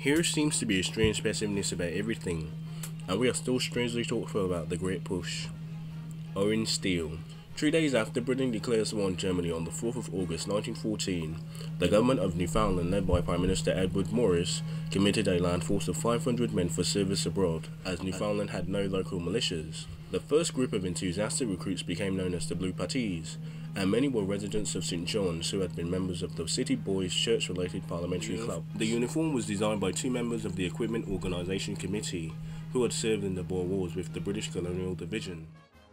Here seems to be a strange passiveness about everything, and we are still strangely thoughtful about the Great Push. Orange Steel. 3 days after Britain declares war on Germany on the 4th of August 1914, the government of Newfoundland, led by Prime Minister Edward Morris, committed a land force of 500 men for service abroad, as Newfoundland had no local militias. The first group of enthusiastic recruits became known as the Blue Puties, and many were residents of St. John's who had been members of the City Boys Church-related parliamentary club. The uniform was designed by 2 members of the Equipment Organisation Committee, who had served in the Boer Wars with the British Colonial Division.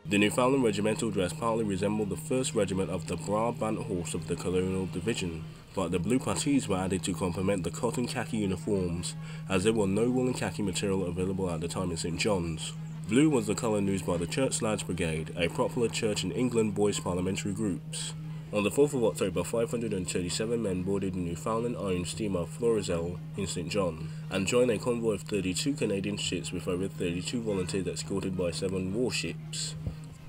The Newfoundland regimental dress partly resembled the 1st Regiment of the Brabant Horse of the Colonial Division, but the Blue Puties were added to complement the cotton khaki uniforms, as there were no woolen khaki material available at the time in St. John's. Blue was the colour used by the Church Lads Brigade, a popular Church in England boys parliamentary groups. On the 4th of October, 537 men boarded the Newfoundland-owned steamer Florizel in St. John, and joined a convoy of 32 Canadian ships with over 32 volunteers escorted by 7 warships.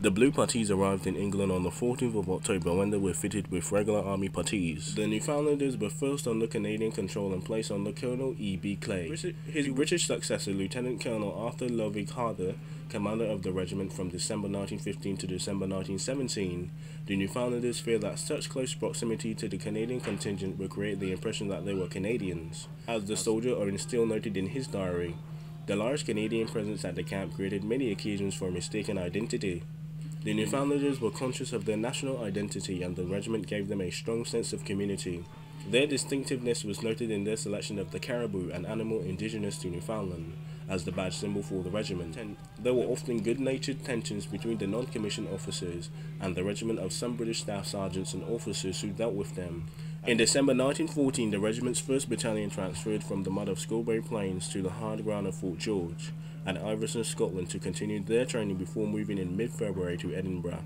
The Blue Puties arrived in England on the 14th of October when they were fitted with regular army puttees. The Newfoundlanders were first under Canadian control and placed under Colonel E.B. Clay. His British successor, Lieutenant Colonel Arthur Lovig Harder, commander of the regiment from December 1915 to December 1917, the Newfoundlanders feared that such close proximity to the Canadian contingent would create the impression that they were Canadians. As the soldier Owen Steele noted in his diary, the large Canadian presence at the camp created many occasions for mistaken identity. The Newfoundlanders were conscious of their national identity, and the regiment gave them a strong sense of community. Their distinctiveness was noted in their selection of the caribou, an animal indigenous to Newfoundland, as the badge symbol for the regiment. There were often good-natured tensions between the non-commissioned officers and the regiment of some British staff sergeants and officers who dealt with them. In December 1914, the regiment's 1st Battalion transferred from the mud of Scollbury Plains to the hard ground of Fort George at Iverson, Scotland, to continue their training before moving in mid-February to Edinburgh.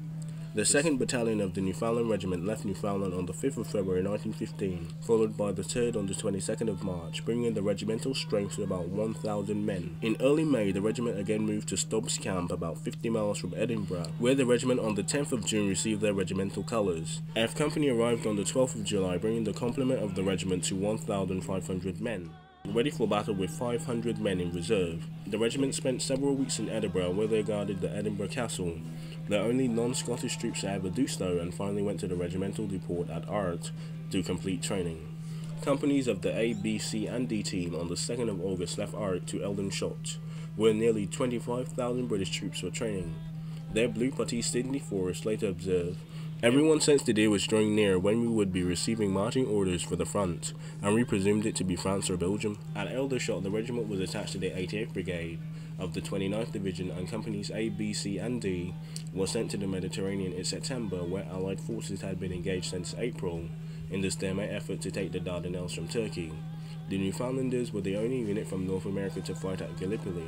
The 2nd Battalion of the Newfoundland Regiment left Newfoundland on the 5th of February 1915, followed by the 3rd on the 22nd of March, bringing the regimental strength to about 1,000 men. In early May, the regiment again moved to Stubbs Camp, about 50 miles from Edinburgh, where the regiment on the 10th of June received their regimental colours. F Company arrived on the 12th of July, bringing the complement of the regiment to 1,500 men. Ready for battle with 500 men in reserve. The regiment spent several weeks in Edinburgh, where they guarded the Edinburgh Castle, the only non-Scottish troops to ever do so, and finally went to the regimental depot at Art to complete training. Companies of the A, B, C and D team on the 2nd of August left Art to Eldenshot, where nearly 25,000 British troops were training. Their Blue Putty Sydney Forrest later observed, "Everyone sensed the day was drawing near when we would be receiving marching orders for the front, and we presumed it to be France or Belgium." At Eldershot, the regiment was attached to the 88th Brigade of the 29th Division, and companies A, B, C and D were sent to the Mediterranean in September, where Allied forces had been engaged since April in the stalemate effort to take the Dardanelles from Turkey. The Newfoundlanders were the only unit from North America to fight at Gallipoli.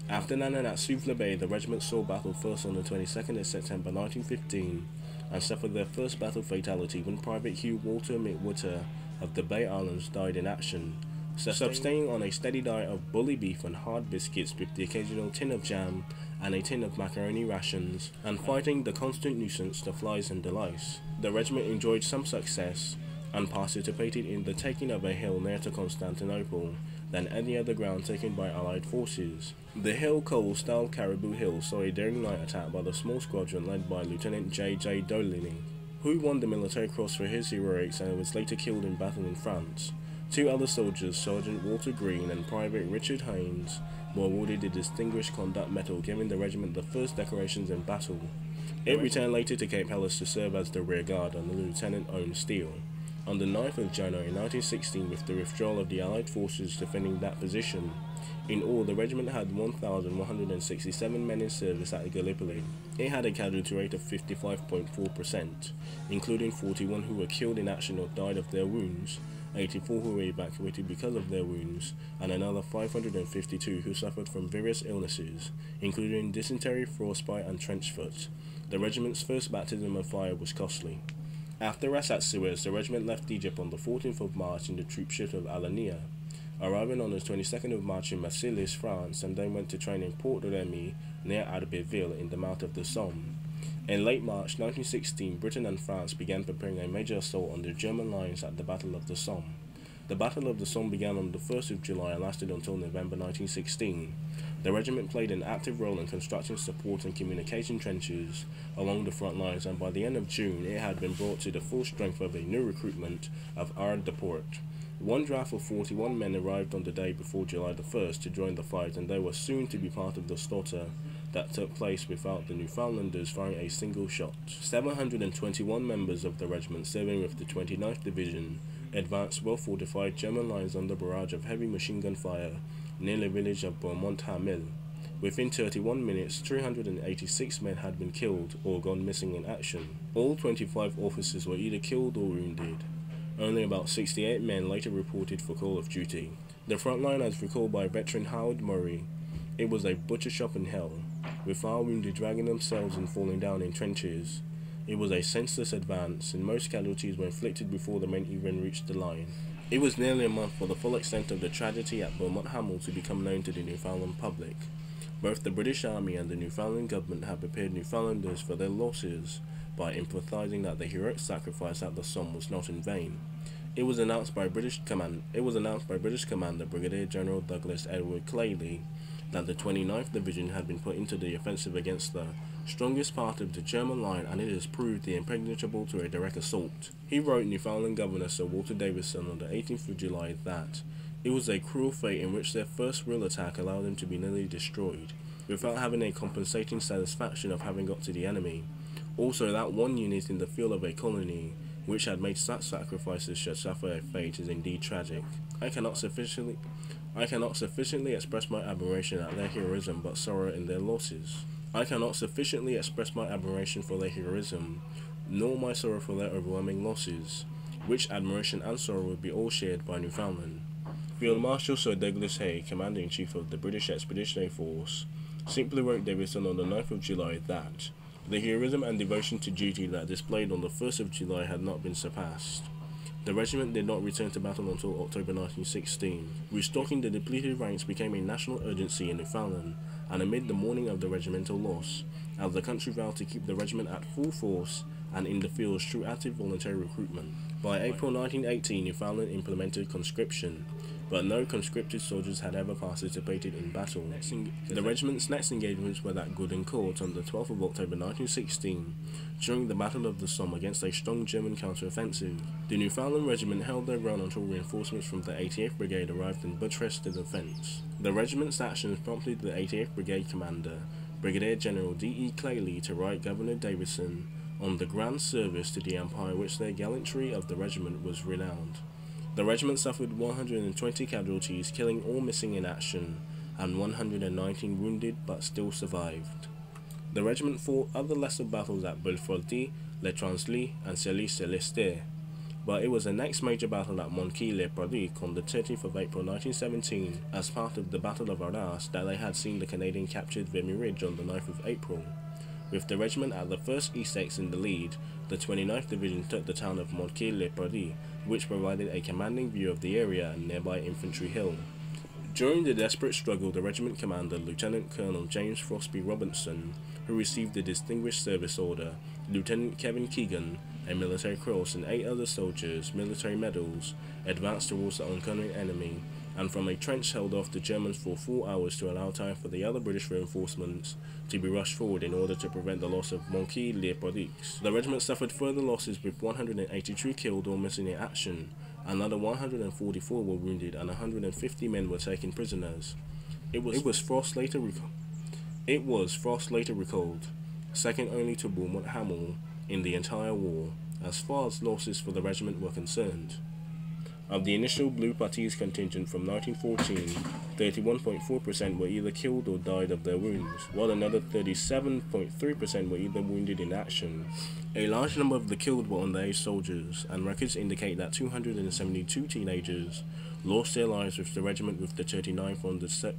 After landing at Suvla Bay, the regiment saw battle first on the 22nd of September 1915, and suffered their first battle fatality when Private Hugh Walter McWhirter of the Bay Islands died in action, sustaining on a steady diet of bully beef and hard biscuits with the occasional tin of jam and a tin of macaroni rations, and fighting the constant nuisance, the flies and the lice. The regiment enjoyed some success and participated in the taking of a hill near to Constantinople than any other ground taken by Allied forces. The hill, Cole-style Caribou Hill, saw a daring night attack by the small squadron led by Lieutenant J.J. Dolini, who won the Military Cross for his heroics and was later killed in battle in France. 2 other soldiers, Sergeant Walter Green and Private Richard Haynes, were awarded the Distinguished Conduct Medal, giving the regiment the first decorations in battle. It returned later to Cape Helles to serve as the rear guard under Lieutenant Owen Steele. On the 9th of January 1916, with the withdrawal of the Allied forces defending that position, in all the regiment had 1,167 men in service at Gallipoli. It had a casualty rate of 55.4%, including 41 who were killed in action or died of their wounds, 84 who were evacuated because of their wounds, and another 552 who suffered from various illnesses, including dysentery, frostbite and trench foot. The regiment's first baptism of fire was costly. After rest at Suez, the regiment left Egypt on the 14th of March in the troop ship of Alania, arriving on the 22nd of March in Marseilles, France, and then went to train in Port de Remy near Abbeville in the mouth of the Somme. In late March 1916, Britain and France began preparing a major assault on the German lines at the Battle of the Somme. The Battle of the Somme began on the 1st of July and lasted until November 1916. The regiment played an active role in constructing support and communication trenches along the front lines, and by the end of June it had been brought to the full strength of a new recruitment of Arde de Port. One draft of 41 men arrived on the day before July the 1st to join the fight, and they were soon to be part of the slaughter that took place without the Newfoundlanders firing a single shot. 721 members of the regiment serving with the 29th Division advanced well-fortified German lines under barrage of heavy machine gun fire near the village of Beaumont-Hamel. Within 31 minutes, 386 men had been killed or gone missing in action. All 25 officers were either killed or wounded. Only about 68 men later reported for call of duty. The front line, as recalled by veteran Howard Murray, it was a butcher shop in hell, with our wounded dragging themselves and falling down in trenches. It was a senseless advance, and most casualties were inflicted before the men even reached the line. It was nearly a month for the full extent of the tragedy at Beaumont-Hamel to become known to the Newfoundland public. Both the British Army and the Newfoundland government had prepared Newfoundlanders for their losses by emphasizing that the heroic sacrifice at the Somme was not in vain. It was announced by British Commander Brigadier General Douglas Edward Clayley that the 29th Division had been put into the offensive against the strongest part of the German line, and it has proved the impregnable to a direct assault. He wrote Newfoundland Governor Sir Walter Davison on the 18th of July that it was a cruel fate in which their first real attack allowed them to be nearly destroyed, without having a compensating satisfaction of having got to the enemy. Also, that one unit in the field of a colony which had made such sacrifices should suffer a fate is indeed tragic. I cannot sufficiently express my admiration at their heroism, but sorrow in their losses. I cannot sufficiently express my admiration for their heroism, nor my sorrow for their overwhelming losses, which admiration and sorrow would be all shared by Newfoundland. Field Marshal Sir Douglas Hay, Commander-in-Chief of the British Expeditionary Force, simply wrote Davison on the 9th of July that the heroism and devotion to duty that displayed on the 1st of July had not been surpassed. The regiment did not return to battle until October 1916. Restocking the depleted ranks became a national urgency in Newfoundland, and amid the mourning of the regimental loss, as the country vowed to keep the regiment at full force and in the fields through active voluntary recruitment. By April 1918, Newfoundland implemented conscription, but no conscripted soldiers had ever participated in battle. The regiment's next engagements were at Goudencourt on the 12th of October 1916, during the Battle of the Somme against a strong German counter-offensive. The Newfoundland regiment held their ground until reinforcements from the 88th Brigade arrived and buttressed the defence. The regiment's actions prompted the 88th Brigade commander, Brigadier General D.E. Clayley, to write Governor Davison on the grand service to the Empire which their gallantry of the regiment was renowned. The regiment suffered 120 casualties, killing all missing in action, and 119 wounded, but still survived. The regiment fought other lesser battles at Belforti, Le Transly, and Celly-Celeste, but it was the next major battle at Monqueuil-le-Perdic on the 30th of April 1917, as part of the Battle of Arras, that they had seen the Canadian captured Vimy Ridge on the 9th of April. With the regiment at the 1st Essex in the lead, the 29th Division took the town of Monqueuil-le-Perdic, which provided a commanding view of the area and nearby Infantry Hill. During the desperate struggle, the regiment commander, Lieutenant Colonel James Frosby Robinson, who received the Distinguished Service Order, Lieutenant Kevin Keegan, a military cross, and 8 other soldiers, military medals, advanced towards the oncoming enemy, and from a trench held off the Germans for 4 hours to allow time for the other British reinforcements to be rushed forward in order to prevent the loss of Monqueuil-le-Perdic. The regiment suffered further losses, with 183 killed or missing in action. Another 144 were wounded, and 150 men were taken prisoners. It was Frost later recalled, second only to Beaumont-Hamel in the entire war, as far as losses for the regiment were concerned. Of the initial Blue Puties contingent from 1914, 31.4% were either killed or died of their wounds, while another 37.3% were either wounded in action. A large number of the killed were underage soldiers, and records indicate that 272 teenagers lost their lives with the regiment, with the 39th on the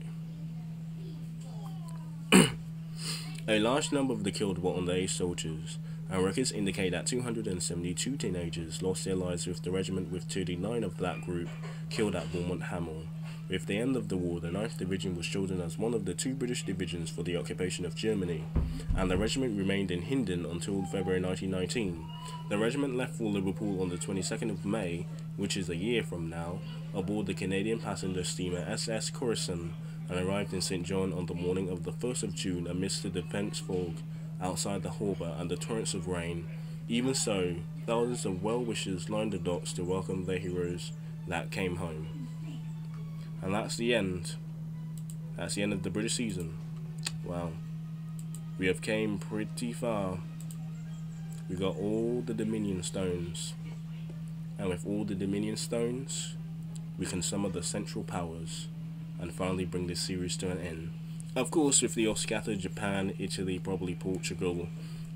A large number of the killed were underage soldiers, and records indicate that 272 teenagers lost their lives with the regiment, with 39 of that group killed at Beaumont-Hamel. With the end of the war, the 9th Division was chosen as one of the 2 British divisions for the occupation of Germany, and the regiment remained in Hindon until February 1919. The regiment left for Liverpool on the 22nd of May, which is a year from now, aboard the Canadian passenger steamer SS Corisson, and arrived in St. John on the morning of the 1st of June amidst the dense fog outside the harbour and the torrents of rain. Even so, thousands of well-wishers lined the docks to welcome their heroes that came home. And that's the end. That's the end of the British season. Wow. We have came pretty far. We got all the Dominion stones. And with all the Dominion stones, we can summon the Central Powers and finally bring this series to an end. Of course, with the off-scattered Japan, Italy, probably Portugal,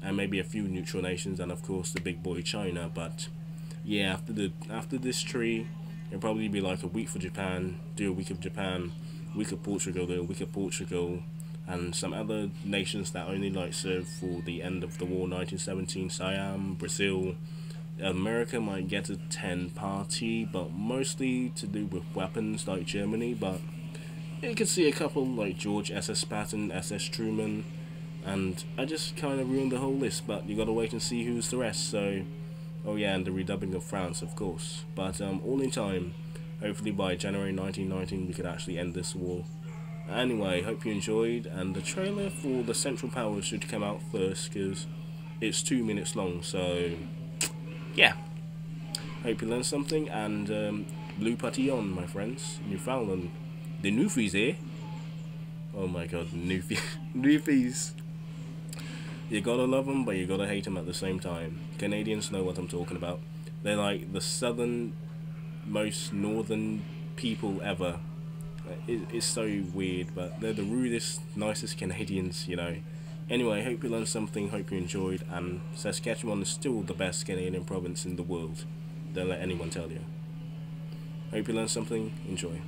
and maybe a few neutral nations, and of course the big boy China. But yeah, after this tree, it'll probably be like a week for Japan, do a week of Japan, week of Portugal, do a week of Portugal, and some other nations that only like served for the end of the war, 1917, Siam, Brazil. America might get a 10 party, but mostly to do with weapons like Germany. But you can see a couple like George SS Patton, SS Truman, and I just kind of ruined the whole list, but you gotta wait and see who's the rest. So, oh yeah, and the redubbing of France, of course. But all in time, hopefully by January 1919 we could actually end this war. Anyway, hope you enjoyed, and the trailer for the Central Powers should come out first because it's 2 minutes long. So yeah, hope you learned something, and Blue Putty on, my friends. Newfoundland, the Newfies here. Oh my god, Newfies. You gotta love them, but you gotta hate them at the same time. Canadians know what I'm talking about. They're like the southernmost northern people ever. It's so weird, but they're the rudest, nicest Canadians, you know. Anyway, hope you learned something, hope you enjoyed, and Saskatchewan is still the best Canadian province in the world. Don't let anyone tell you. Hope you learned something, enjoy.